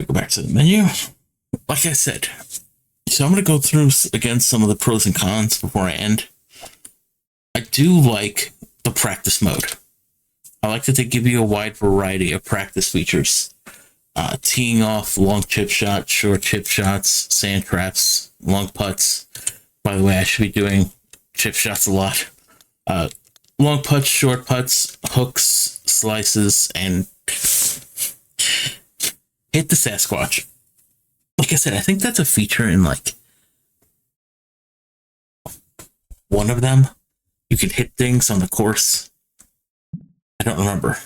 Go back to the menu. Like I said, so I'm going to go through again some of the pros and cons before I end. I do like the practice mode. I like that they give you a wide variety of practice features. Teeing off, long chip shots, short chip shots, sand traps, long putts. By the way, I should be doing chip shots a lot. Long putts, short putts, hooks, slices, and hit the Sasquatch. Like I said, I think that's a feature in like one of them. You can hit things on the course. I don't remember.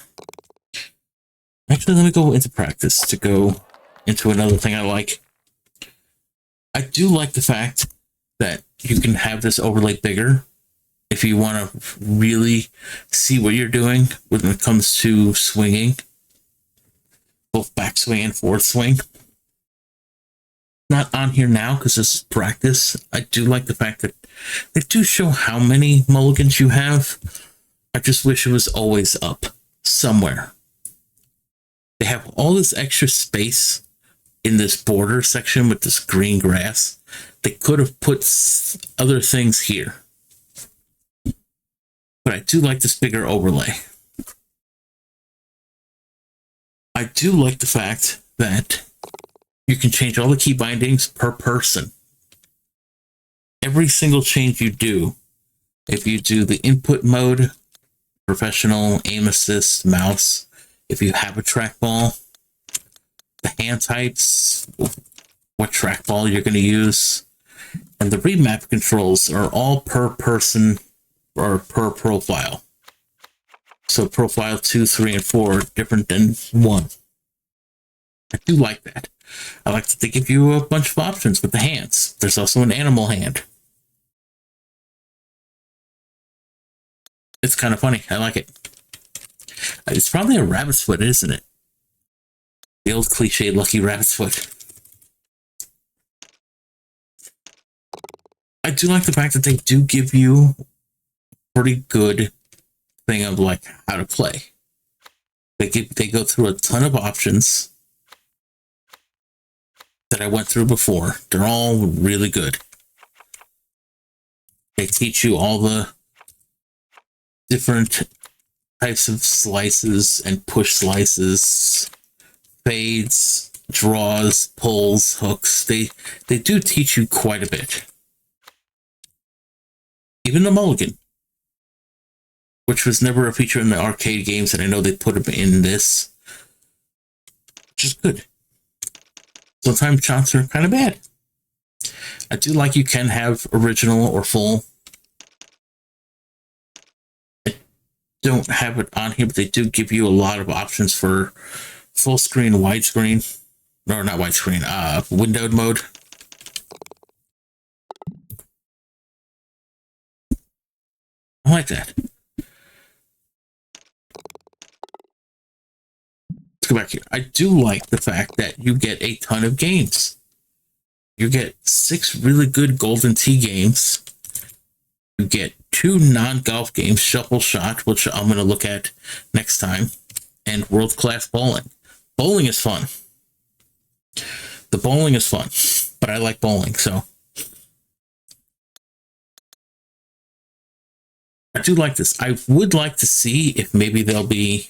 Actually, let me go into practice to go into another thing I like. I do like the fact that you can have this overlay bigger if you want to really see what you're doing when it comes to swinging, both backswing and forward swing. Not on here now because this is practice. I do like the fact that they do show how many mulligans you have. I just wish it was always up somewhere. They have all this extra space in this border section with this green grass. They could have put other things here. But I do like this bigger overlay. I do like the fact that you can change all the key bindings per person. Every single change you do, if you do the input mode, professional, aim assist, mouse, if you have a trackball, the hand types, what trackball you're going to use, and the remap controls are all per person or per profile. So profile 2, 3, and 4 are different than 1. I do like that. I like that they give you a bunch of options with the hands. There's also an animal hand. It's kind of funny. I like it. It's probably a rabbit's foot, isn't it? The old cliche lucky rabbit's foot. I do like the fact that they do give you a pretty good thing of like how to play. They go through a ton of options that I went through before. They're all really good. They teach you all the different types of slices and push slices, fades, draws, pulls, hooks. They do teach you quite a bit. Even the mulligan, which was never a feature in the arcade games, and I know they put them in this, which is good. Sometimes shots are kind of bad. I do like you can have original or full. I don't have it on here, but they do give you a lot of options for full screen, widescreen, or not widescreen, windowed mode. I like that. Let's go back here. I do like the fact that you get a ton of games. You get 6 really good Golden Tee games. You get 2 non-golf games, Shuffleshot, which I'm going to look at next time, and World Class Bowling. Bowling is fun. The bowling is fun, but I like bowling, so I do like this. I would like to see if maybe there'll be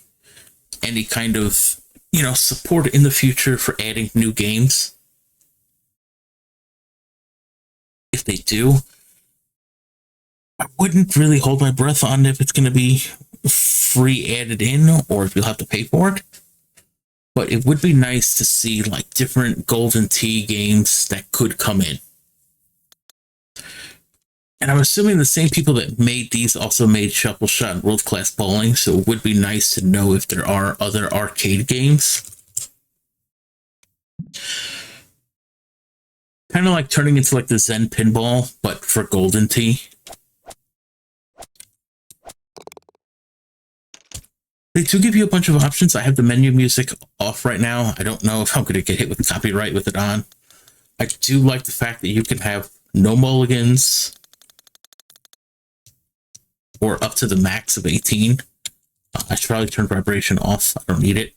any kind of, support in the future for adding new games. If they do, I wouldn't really hold my breath on if it's going to be free added in or if you'll have to pay for it. But it would be nice to see like different Golden Tee games that could come in. And I'm assuming the same people that made these also made Shuffleshot and World Class Bowling, so it would be nice to know if there are other arcade games. Kind of like turning into like the Zen Pinball, but for Golden Tee. They do give you a bunch of options. I have the menu music off right now. I don't know if I'm going to get hit with copyright with it on. I do like the fact that you can have no mulligans, or up to the max of 18. I should probably turn vibration off. I don't need it.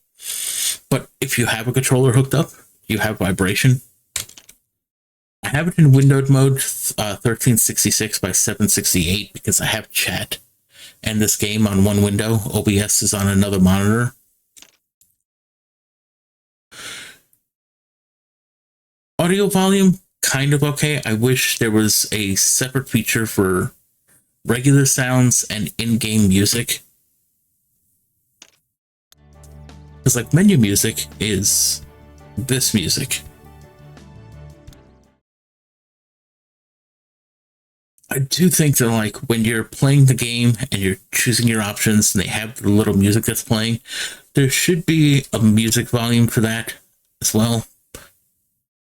But if you have a controller hooked up, you have vibration. I have it in windowed mode, 1366 by 768, because I have chat and this game on one window. OBS is on another monitor. Audio volume, kind of okay. I wish there was a separate feature for regular sounds and in-game music. Because like menu music is this music. I do think that like when you're playing the game and you're choosing your options and they have the little music that's playing, there should be a music volume for that as well.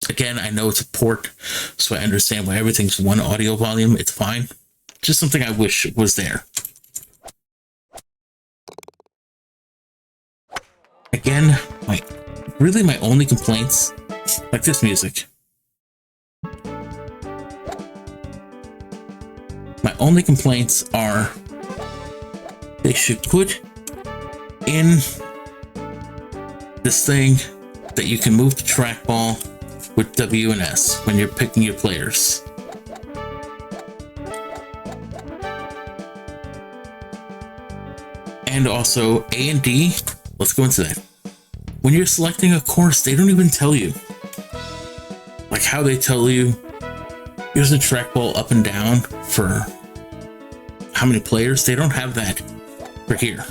Again, I know it's a port, so I understand why everything's one audio volume. It's fine. Just something I wish was there. Again, my only complaints, like this music. My only complaints are they should put in this thing that you can move the trackball with W and S when you're picking your players. And also A and D, let's go into that. When you're selecting a course, they don't even tell you. Like how they tell you, here's the trackball up and down for how many players. They don't have that for here.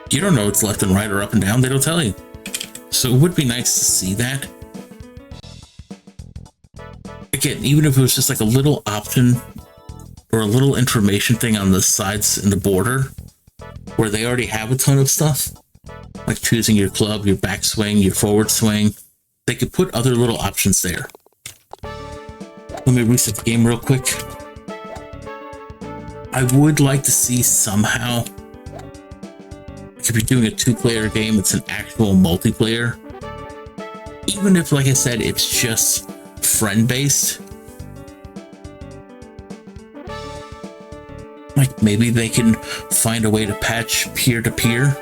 You don't know it's left and right or up and down. They don't tell you. So it would be nice to see that. Again, even if it was just like a little option or a little information thing on the sides in the border where they already have a ton of stuff, like choosing your club, your backswing, your forward swing. They could put other little options there. Let me reset the game real quick. I would like to see somehow, if you're doing a 2-player game, it's an actual multiplayer. Even if, like I said, it's just friend-based. Like maybe they can find a way to patch peer-to-peer.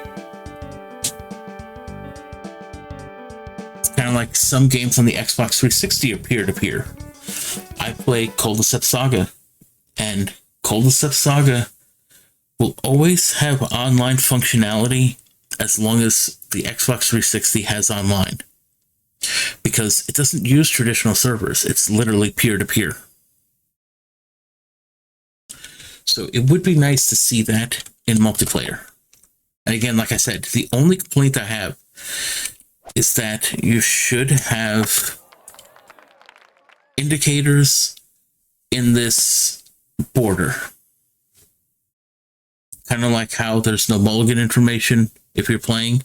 It's kind of like some games on the Xbox 360 are peer-to-peer. I play Cul-de-Sac Saga, and Cul-de-Sac Saga will always have online functionality as long as the Xbox 360 has online, because it doesn't use traditional servers. It's literally peer-to-peer. So it would be nice to see that in multiplayer. And again, like I said, the only complaint I have is that you should have indicators in this border. Kind of like how there's no mulligan information if you're playing.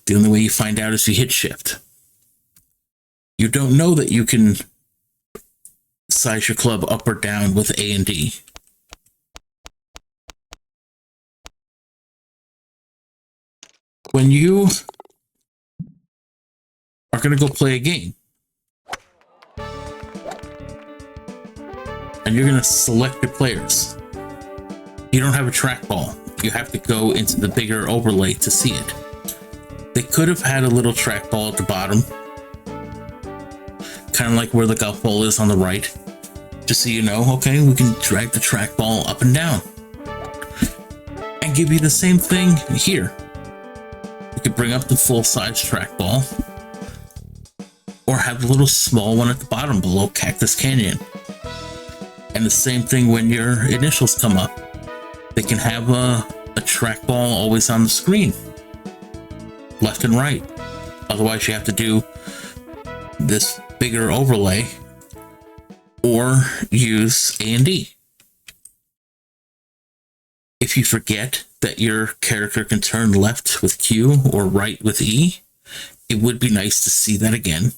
The only way you find out is you hit shift. You don't know that you can size your club up or down with A and D. When you are going to go play a game, and you're going to select your players, you don't have a trackball. You have to go into the bigger overlay to see it. They could have had a little trackball at the bottom, kind of like where the golf ball is on the right, just so you know, okay, we can drag the trackball up and down. And give you the same thing here. You could bring up the full-size trackball, or have a little small one at the bottom below Cactus Canyon. And the same thing when your initials come up. They can have a trackball always on the screen, left and right. Otherwise, you have to do this bigger overlay or use A&D. If you forget that your character can turn left with Q or right with E, it would be nice to see that again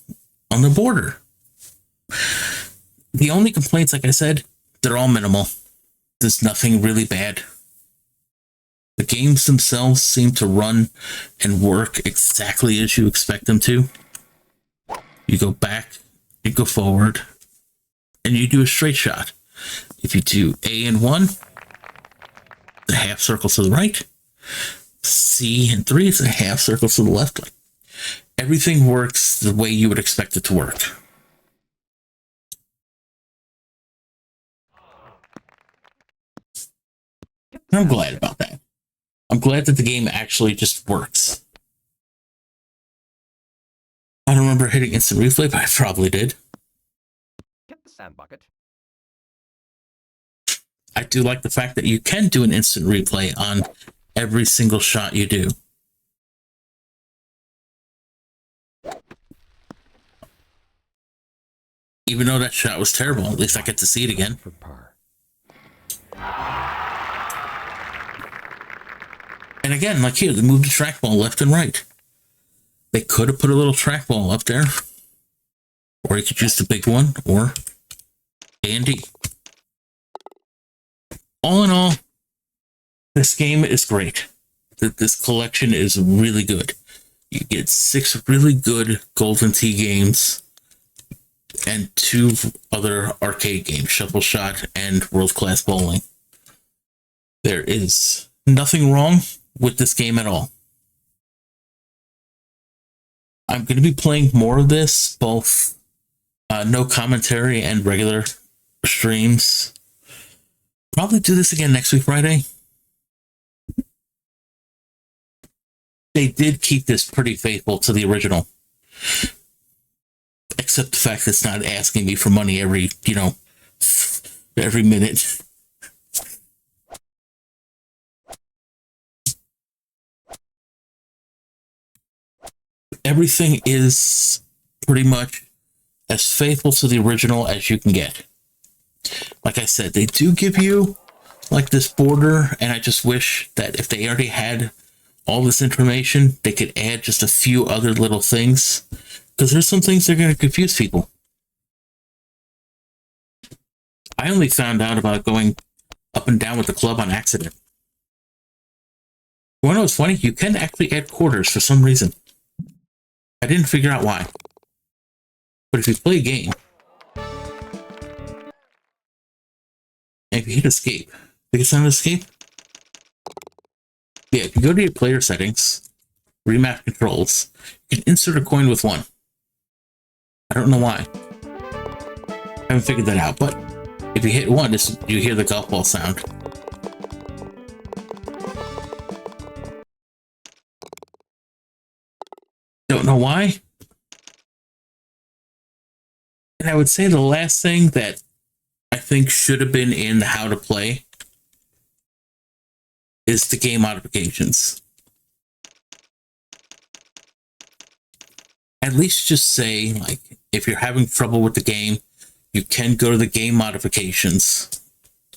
on the border. The only complaints, like I said, they're all minimal. There's nothing really bad. The games themselves seem to run and work exactly as you expect them to. You go back, you go forward, and you do a straight shot. If you do A and 1, the half circle to the right, C, and 3 is a half circle to the left. Like, everything works the way you would expect it to work. And I'm glad about that. I'm glad that the game actually just works. I don't remember hitting instant replay, but I probably did. Get the sand bucket. I do like the fact that you can do an instant replay on every single shot you do. Even though that shot was terrible, at least I get to see it again. For par. And again, like here, they moved the trackball left and right. They could have put a little trackball up there. Or you could use the big one, or A and D. All in all, this game is great. This collection is really good. You get 6 really good Golden Tee games and 2 other arcade games, Shuffleshot and World Class Bowling. There is nothing wrong with this game at all. I'm going to be playing more of this, both no commentary and regular streams. Probably do this again next week, Friday. They did keep this pretty faithful to the original. Except the fact that it's not asking me for money every minute. Everything is pretty much as faithful to the original as you can get. Like I said, they do give you like this border, and I just wish that if they already had all this information, they could add just a few other little things, because there's some things that are going to confuse people. I only found out about going up and down with the club on accident. You want to know what's funny? You can actually add quarters for some reason. I didn't figure out why. But if you play a game, and if you hit escape, think it's on escape? Yeah, if you go to your player settings, remap controls, you can insert a coin with 1. I don't know why. I haven't figured that out, but if you hit 1, you hear the golf ball sound. Don't know why. And I would say the last thing that I think should have been in the how to play is the game modifications. At least just say, like, if you're having trouble with the game, you can go to the game modifications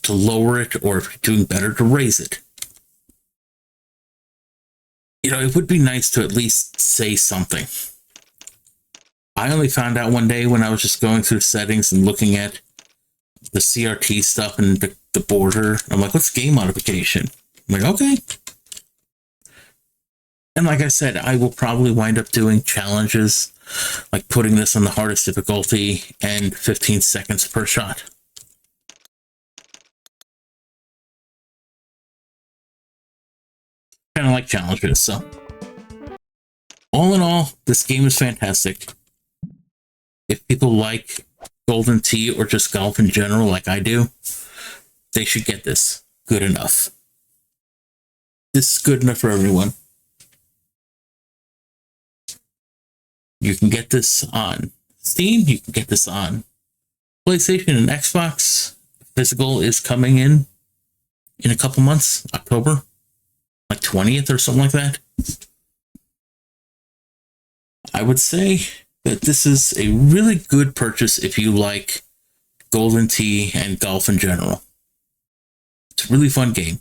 to lower it, or if you're doing better, to raise it. It would be nice to at least say something. I only found out one day when I was just going through settings and looking at the CRT stuff and the border. I'm like, what's game modification? I'm like, okay. And like I said, I will probably wind up doing challenges, like putting this on the hardest difficulty and 15 seconds per shot. Kind of like challenges, so. All in all, this game is fantastic. If people like Golden Tee or just golf in general, like I do, they should get this. Good enough. This is good enough for everyone. You can get this on Steam. You can get this on PlayStation and Xbox. Physical is coming in a couple months, October, like 20th or something like that. I would say that this is a really good purchase if you like Golden Tee and golf in general. It's a really fun game.